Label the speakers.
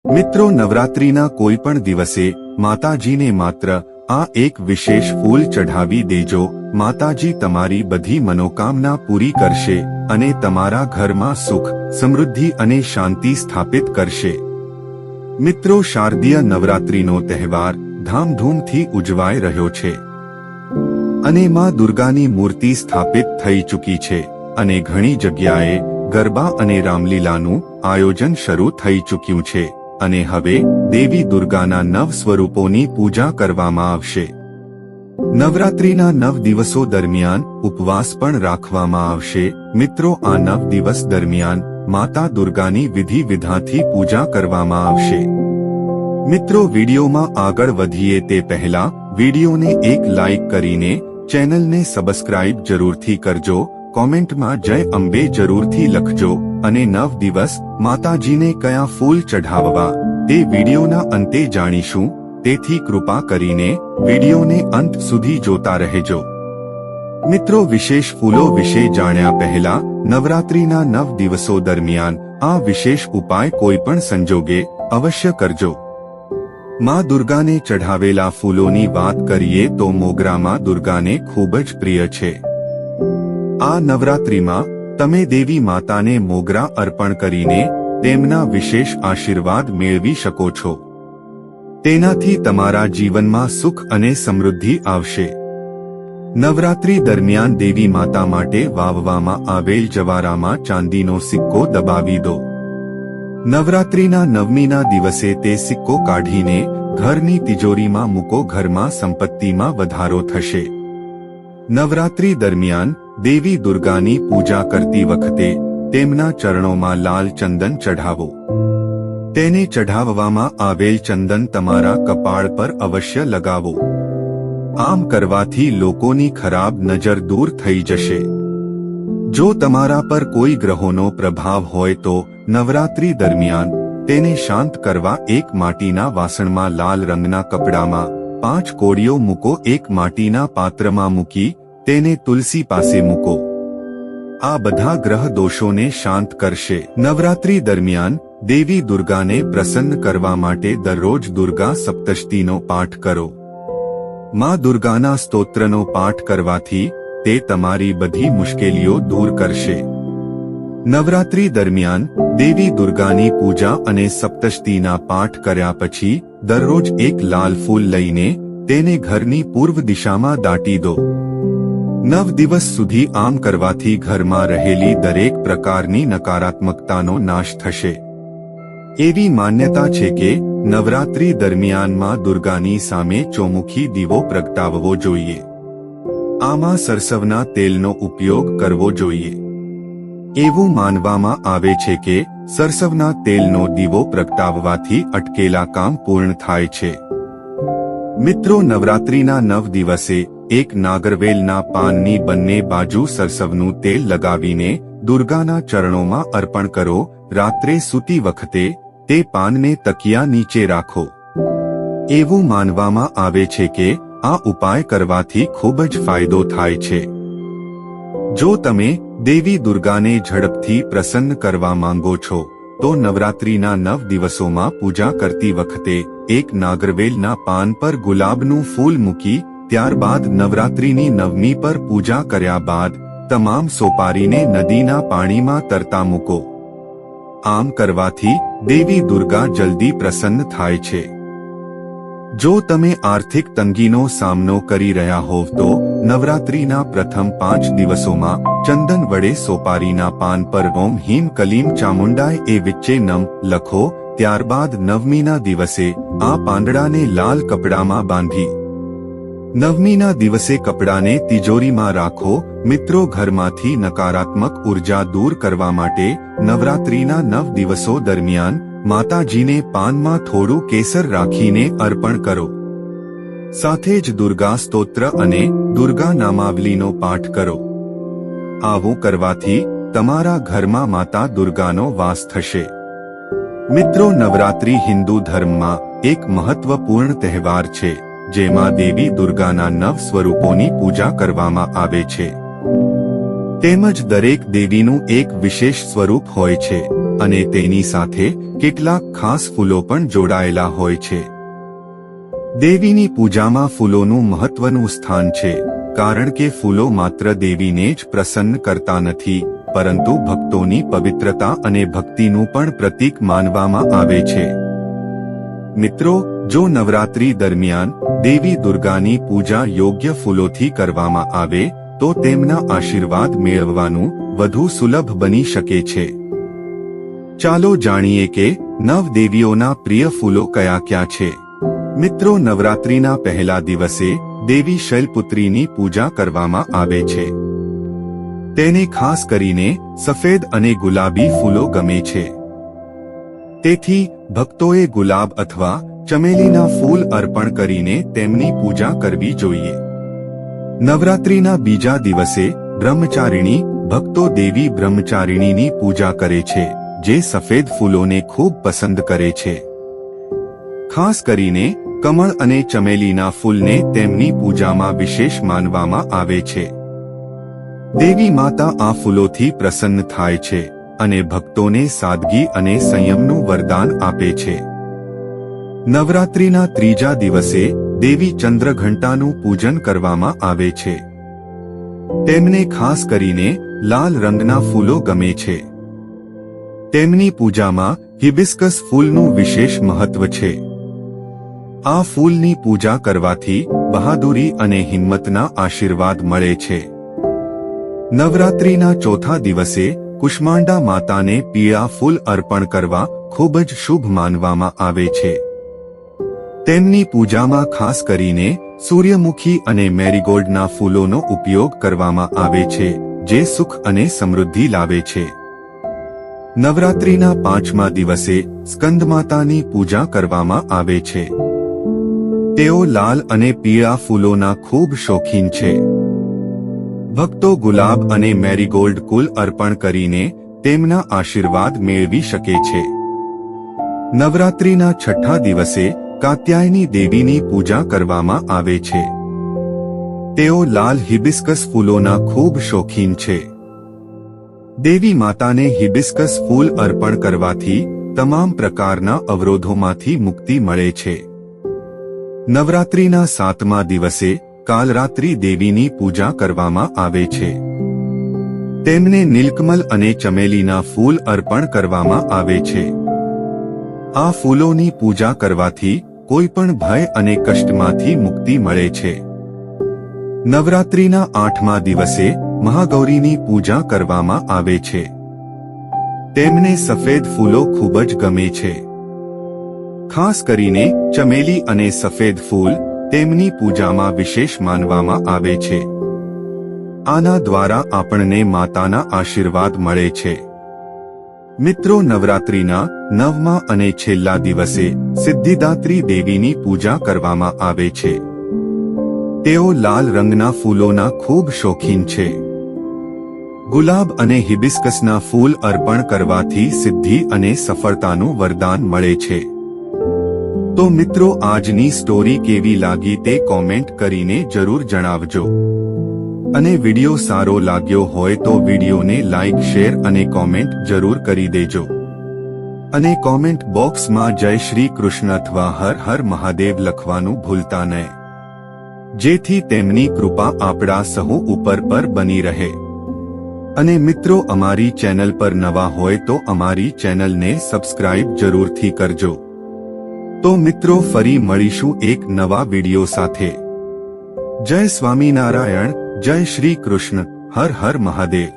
Speaker 1: મિત્રો, નવરાત્રીના કોઈ પણ દિવસે માતાજીને માત્ર આ એક વિશેષ ફૂલ ચઢાવી દેજો. માતાજી તમારી બધી મનોકામના પૂરી કરશે અને તમારા ઘરમાં સુખ, સમૃદ્ધિ અને શાંતિ સ્થાપિત કરશે. મિત્રો, શારદીય નવરાત્રીનો તહેવાર ધામધૂમથી ઉજવાઈ રહ્યો છે અને માં દુર્ગાની મૂર્તિ સ્થાપિત થઈ ચૂકી છે અને ઘણી જગ્યાએ ગરબા અને રામલીલાનું આયોજન શરૂ થઈ ચૂક્યું છે અને હવે દેવી દુર્ગાના 9 સ્વરૂપોની પૂજા કરવામાં આવશે. નવરાત્રીના 9 દિવસો દરમિયાન ઉપવાસ પણ રાખવામાં આવશે. મિત્રો, આ 9 દિવસ દરમિયાન માતા દુર્ગાની વિધિ વિધાનથી પૂજા કરવામાં આવશે. મિત્રો, વિડીયોમાં આગળ વધીએ તે પહેલા વિડીયોને એક લાઇક કરીને ચેનલને સબસ્ક્રાઇબ જરૂરથી કરજો. કોમેન્ટમાં જય અંબે જરૂરથી લખજો અને 9 દિવસ માતાજીને કયા ફૂલ ચઢાવવા તે વિડીયોના અંતે જાણીશું. તેથી કૃપા કરીને વિડીયોને અંત સુધી જોતા રહેજો. મિત્રો, વિશેષ ફૂલો વિશે જાણ્યા પહેલા નવરાત્રીના 9 દિવસો દરમિયાન આ વિશેષ ઉપાય કોઈ પણ સંજોગે અવશ્ય કરજો. માં દુર્ગાને ચઢાવેલા ફૂલોની વાત કરીએ તો મોગરા માં દુર્ગાને ખૂબ જ પ્રિય છે. આ નવરાત્રીમાં તમે દેવી માતાને મોગરા અર્પણ કરીને તેમના વિશેષ આશીર્વાદ મેળવી શકો છો. તેનાથી તમારા જીવનમાં સુખ અને સમૃદ્ધિ આવશે. નવરાત્રી દરમિયાન દેવી માતા માટે વાવવામાં આવેલ જવારામાં ચાંદીનો સિક્કો દબાવી દો. નવરાત્રીના 9મીના દિવસે તે સિક્કો કાઢીને ઘરની તિજોરીમાં મૂકો. ઘરમાં સંપત્તિમાં વધારો થશે. નવરાત્રી દરમિયાન દેવી દુર્ગાની પૂજા કરતી વખતે તેમના ચરણોમાં લાલ ચંદન ચઢાવો. તેને ચઢાવવામાં આવેલ ચંદન તમારા કપાળ પર અવશ્ય લગાવો. આમ કરવાથી લોકોની ખરાબ નજર દૂર થઈ જશે. જો તમારા પર કોઈ ગ્રહોનો પ્રભાવ હોય તો નવરાત્રી દરમિયાન તેને શાંત કરવા એક માટીના વાસણમાં લાલ રંગના કપડામાં 5 કોળીઓ મૂકો. એક માટીના પાત્રમાં મૂકી તેને તુલસી પાસે મૂકો. આ બધા ગ્રહ દોષોને શાંત કરશે. નવરાત્રી દરમિયાન દેવી દુર્ગાને પ્રસન્ન કરવા માટે દરરોજ દુર્ગા સપ્તશતીનો પાઠ કરો. માં દુર્ગાના સ્તોત્રનો પાઠ કરવાથી તે તમારી બધી મુશ્કેલીઓ દૂર કરશે. નવરાત્રી દરમિયાન દેવી દુર્ગાની પૂજા અને સપ્તશતીના પાઠ કર્યા પછી દરરોજ એક લાલ ફૂલ લઈને તેને ઘરની પૂર્વ દિશામાં દાટી દો. 9 દિવસ સુધી આમ કરવાથી ઘરમાં રહેલી દરેક પ્રકારની નકારાત્મકતાનો નાશ થશે. એવી માન્યતા છે કે નવરાત્રી દરમિયાન માં દુર્ગાની સામે ચોમુખી દીવો પ્રગટાવવો જોઈએ. આમાં સરસવના તેલનો ઉપયોગ કરવો જોઈએ. એવું માનવામાં આવે છે કે સરસવના તેલનો દીવો પ્રગટાવવાથી અટકેલા કામ પૂર્ણ થાય છે. મિત્રો, નવરાત્રીના 9 દિવસે એક નાગરવેલના પાનની બંને બાજુ સરસવનું તેલ લગાવીને દુર્ગાના ચરણોમાં અર્પણ કરો. રાત્રે સૂતી વખતે તે પાનને તકિયા નીચે રાખો. એવું માનવામાં આવે છે કે આ ઉપાય કરવાથી ખૂબ જ ફાયદો થાય છે. જો તમે દેવી દુર્ગાને ઝડપથી પ્રસન્ન કરવા માંગો છો તો નવરાત્રીના 9 દિવસોમાં પૂજા કરતી વખતે એક નાગરવેલના પાન પર ગુલાબનું ફૂલ મૂકી ત્યારબાદ નવરાત્રીની 9મી પર પૂજા કર્યા બાદ તમામ સોપારીને નદીના પાણીમાં તરતા મૂકો. આમ કરવાથી દેવી દુર્ગા જલ્દી પ્રસન્ન થાય છે. જો તમે આર્થિક તંગીનો સામનો કરી રહ્યા હોવ તો નવરાત્રીના પ્રથમ 5 દિવસોમાં ચંદન વડે સોપારીના પાન પર ઓમ હીમ કલીમ ચામુંડાય એ વિચ્ચે નમ લખો. ત્યારબાદ 9મીના દિવસે આ પાંદડાને લાલ કપડામાં બાંધી 9મીના દિવસે કપડાને તિજોરીમાં રાખો. મિત્રો, ઘરમાંથી નકારાત્મક ઉર્જા દૂર કરવા માટે નવરાત્રીના 9 દિવસો દરમિયાન માતાજીને પાનમાં થોડું કેસર રાખીને અર્પણ કરો. સાથે જ દુર્ગા સ્તોત્ર અને દુર્ગા નામાવલીનો પાઠ કરો. આવું કરવાથી તમારા ઘરમાં માતા દુર્ગાનો વાસ થશે. મિત્રો, નવરાત્રી હિન્દુ ધર્મમાં એક મહત્વપૂર્ણ તહેવાર છે જેમાં દેવી દુર્ગાના 9 સ્વરૂપોની પૂજા કરવામાં આવે છે. તેમજ દરેક દેવીનું એક વિશેષ સ્વરૂપ હોય છે અને તેની સાથે કેટલાક ખાસ ફૂલો પણ જોડાયેલા હોય છે. દેવીની પૂજામાં ફૂલોનું મહત્વનું સ્થાન છે, કારણ કે ફૂલો માત્ર દેવીને જ પ્રસન્ન કરતા નથી, પરંતુ ભક્તોની પવિત્રતા અને ભક્તિનું પણ પ્રતીક માનવામાં આવે છે. મિત્રો, જો નવરાત્રી દરમિયાન દેવી દુર્ગાની પૂજા યોગ્ય ફૂલોથી કરવામાં આવે તો તેમના આશીર્વાદ મેળવવાનું વધુ સુલભ બની શકે છે. ચાલો જાણીએ કે નવ દેવીઓના પ્રિય ફૂલો કયા કયા છે. મિત્રો, નવરાત્રીના પહેલા દિવસે દેવી શૈલપુત્રીની પૂજા કરવામાં આવે છે. તેને ખાસ કરીને સફેદ અને ગુલાબી ફૂલો ગમે છે. તેથી ભક્તોએ ગુલાબ અથવા ચમેલીના ફૂલ અર્પણ કરીને તેમની પૂજા કરવી જોઈએ. નવરાત્રીના બીજા દિવસે બ્રહ્મચારિણી ભક્તો દેવી બ્રહ્મચારિણીની પૂજા કરે છે, જે સફેદ ફૂલોને ખૂબ પસંદ કરે છે. ખાસ કરીને કમળ અને ચમેલીના ફૂલને તેમની પૂજામાં વિશેષ માનવામાં આવે છે. દેવી માતા આ ફૂલોથી પ્રસન્ન થાય છે અને ભક્તોને સાદગી અને સંયમનું વરદાન આપે છે. નવરાત્રીના ત્રીજા દિવસે દેવી ચંદ્રઘંટાનું પૂજન કરવામાં આવે છે. તેમને ખાસ કરીને લાલ રંગના ફૂલો ગમે છે. તેમની પૂજામાં હિબિસ્કસ ફૂલનું વિશેષ મહત્વ છે. આ ફૂલની પૂજા કરવાથી બહાદુરી અને હિંમતના આશીર્વાદ મળે છે. નવરાત્રીના ચોથા દિવસે કુષ્માંડા માતાને પીળા ફૂલ અર્પણ કરવા ખૂબ જ શુભ માનવામાં આવે છે. તેમની પૂજામાં ખાસ કરીને સૂર્યમુખી અને મેરીગોલ્ડના ફૂલોનો ઉપયોગ કરવામાં આવે છે, જે સુખ અને સમૃદ્ધિ લાવે છે. નવરાત્રીના પાંચમા દિવસે સ્કંદમાતાની પૂજા કરવામાં આવે છે. તેઓ લાલ અને પીળા ફૂલોના ખૂબ શોખીન છે. ભક્તો ગુલાબ અને મેરીગોલ્ડ ફૂલ અર્પણ કરીને તેમના આશીર્વાદ મેળવી શકે છે. નવરાત્રીના છઠ્ઠા દિવસે કાત્યાયની દેવીની પૂજા કરવામાં આવે છે. તેઓ લાલ હિબિસ્કસ ફૂલોના ખૂબ શોખીન છે. દેવી માતાને હિબિસ્કસ ફૂલ અર્પણ કરવાથી તમામ પ્રકારના અવરોધોમાંથી મુક્તિ મળે છે. નવરાત્રીના સાતમા દિવસે કાલરાત્રી દેવીની પૂજા કરવામાં આવે છે. તેમને નીલકમલ અને ચમેલીના ફૂલ અર્પણ કરવામાં આવે છે. આ ફૂલોની પૂજા કરવાથી કોઈ પણ ભય અને કષ્ટમાંથી મુક્તિ મળે છે. નવરાત્રીના આઠમા દિવસે મહાગૌરીની પૂજા કરવામાં આવે છે. તેમને સફેદ ફૂલો ખૂબ જ ગમે છે. ખાસ કરીને ચમેલી અને સફેદ ફૂલ તેમની પૂજામાં વિશેષ માનવામાં આવે છે. આના દ્વારા આપણને માતાના આશીર્વાદ મળે છે. મિત્રો, નવરાત્રીના નવમા અને છેલ્લા દિવસે સિદ્ધિદાત્રી દેવીની પૂજા કરવામાં આવે છે. તેઓ લાલ રંગના ફૂલોના ખૂબ શોખીન છે. ગુલાબ અને હિબિસ્કસના ફૂલ અર્પણ કરવાથી સિદ્ધિ અને સફળતાનું વરદાન મળે છે. તો મિત્રો, આજની સ્ટોરી કેવી લાગી તે કોમેન્ટ કરીને જરૂર જણાવજો. અને વિડિયો સારો લાગ્યો હોય તો વિડિયોને લાઈક, શેર અને કોમેન્ટ જરૂર કરી દેજો. અને કોમેન્ટ બોક્સમાં જય શ્રી કૃષ્ણ અથવા હર હર મહાદેવ લખવાનું ભૂલતા નહીં, જેથી તેમની કૃપા આપણા સહુ ઉપર પર બની રહે. અને મિત્રો, અમારી ચેનલ પર નવા હોય તો અમારી ચેનલને સબસ્ક્રાઇબ જરૂરથી કરજો. તો મિત્રો, ફરી મળીશું એક નવા વિડિયો સાથે. જય સ્વામિનારાયણ, જય શ્રી કૃષ્ણ, હર હર મહાદેવ.